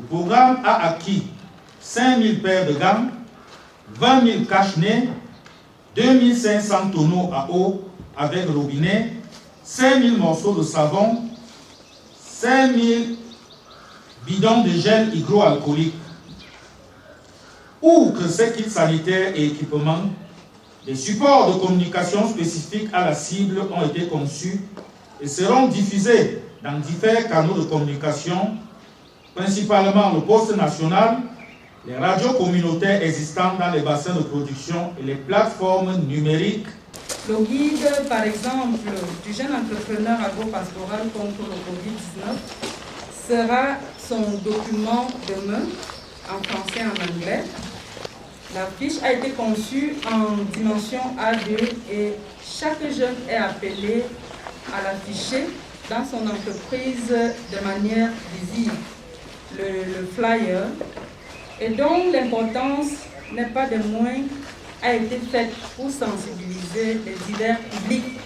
Le programme a acquis 5 000 paires de gants, 20 000 cache-nez, 2 500 tonneaux à eau avec robinet, 5 000 morceaux de savon, 5 000 bidons de gel hydroalcoolique. Outre ces kits sanitaires et équipements, des supports de communication spécifiques à la cible ont été conçus et seront diffusés dans divers canaux de communication, principalement le poste national, les radios communautaires existantes dans les bassins de production et les plateformes numériques. Le guide, par exemple, du jeune entrepreneur agropastoral contre le Covid-19 sera son document de main en français et en anglais. La fiche a été conçue en dimension A2 et chaque jeune est appelé à l'afficher dans son entreprise de manière visible. Le flyer, et dont l'importance n'est pas de moins, a été faite pour sensibiliser les divers publics.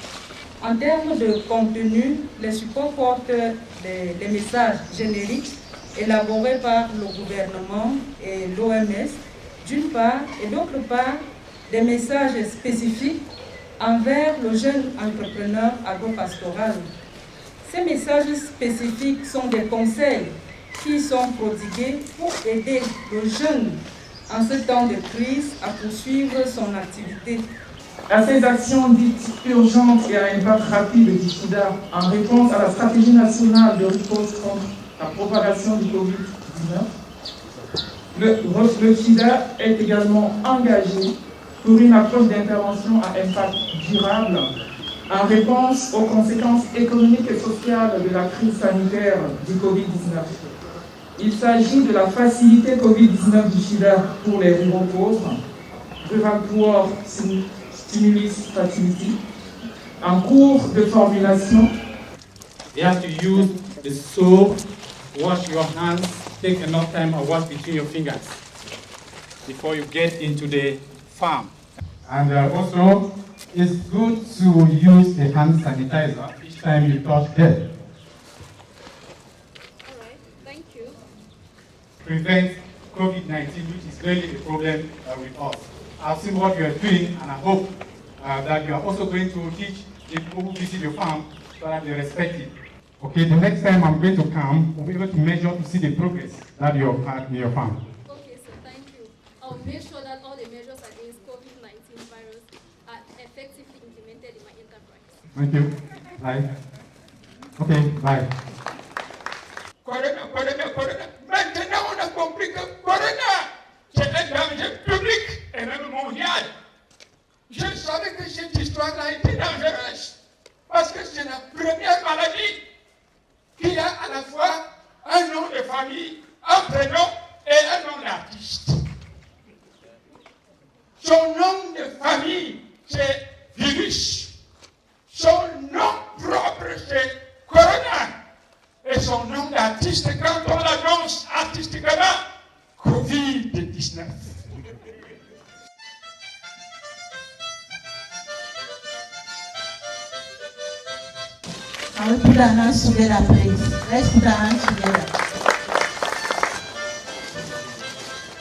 En termes de contenu, les supports portent des messages génériques élaborés par le gouvernement et l'OMS, d'une part, et d'autre part, des messages spécifiques envers le jeune entrepreneur agropastoral. Ces messages spécifiques sont des conseils qui sont prodigués pour aider le jeune en ce temps de crise à poursuivre son activité. À ces actions dites urgentes et à impact rapide du SIDA, en réponse à la stratégie nationale de riposte contre la propagation du Covid-19, le SIDA est également engagé pour une approche d'intervention à impact durable en réponse aux conséquences économiques et sociales de la crise sanitaire du Covid-19. Il s'agit de la facilité Covid-19 du SIDA pour les ruraux pauvres, Rural Poor Stimulus Facility, en cours de formulation. You have to use the soap, wash your hands, take enough time and wash between your fingers before you get into the farm. And also, it's good to use a hand sanitizer each time you touch them. All right, thank you. Prevent COVID-19, which is really a problem with us. I've seen what you are doing, and I hope that you are also going to teach the people who visit your farm so that they respect it. Okay, the next time I'm going to come, we'll be able to measure to see the progress that you have had in your farm. Okay, sir, thank you. I'll make sure that all the measures against COVID-19 virus are effectively implemented in my enterprise. Thank you. Bye. Okay, bye. Corona. Maintenant, on a compris que Corona, c'est un danger public et même mondial. Je savais que cette histoire-là était dangereuse parce que c'est la première maladie qui a à la fois un nom de famille, un prénom et un nom d'artiste. Son nom de famille, c'est virus. Son nom propre, c'est Corona. Et son nom d'artiste, quand on l'annonce artistiquement, Covid-19. Let's put our hands together, please. Let's put our hands together.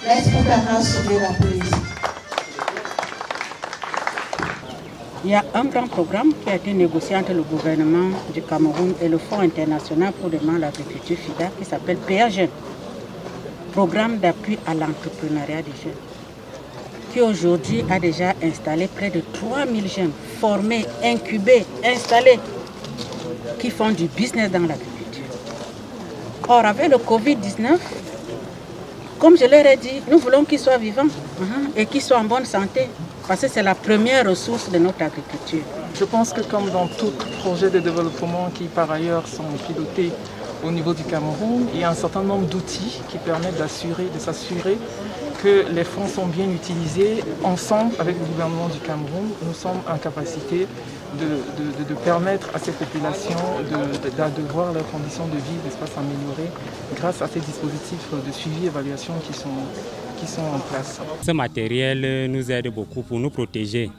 Let's put our hands together, please. Il y a un grand programme qui a été négocié entre le gouvernement du Cameroun et le Fonds international pour le développement de l'agriculture FIDA qui s'appelle PA Jeunes, programme d'appui à l'entrepreneuriat des jeunes, qui aujourd'hui a déjà installé près de 3000 jeunes formés, incubés, installés, qui font du business dans l'agriculture. Or, avec le Covid-19, comme je leur ai dit, nous voulons qu'ils soient vivants et qu'ils soient en bonne santé, parce que c'est la première ressource de notre agriculture. Je pense que comme dans tout projet de développement qui par ailleurs sont pilotés au niveau du Cameroun, il y a un certain nombre d'outils qui permettent de s'assurer que les fonds sont bien utilisés. Ensemble, avec le gouvernement du Cameroun, nous sommes en capacité de permettre à ces populations de voir leurs conditions de vie, s'améliorer grâce à ces dispositifs de suivi et évaluation qui sont en place. Ce matériel nous aide beaucoup pour nous protéger.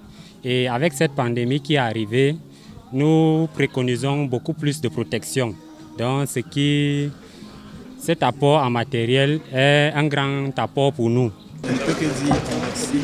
Et avec cette pandémie qui est arrivée, nous préconisons beaucoup plus de protection. Donc ce cet apport en matériel est un grand apport pour nous. Je ne peux que dire merci.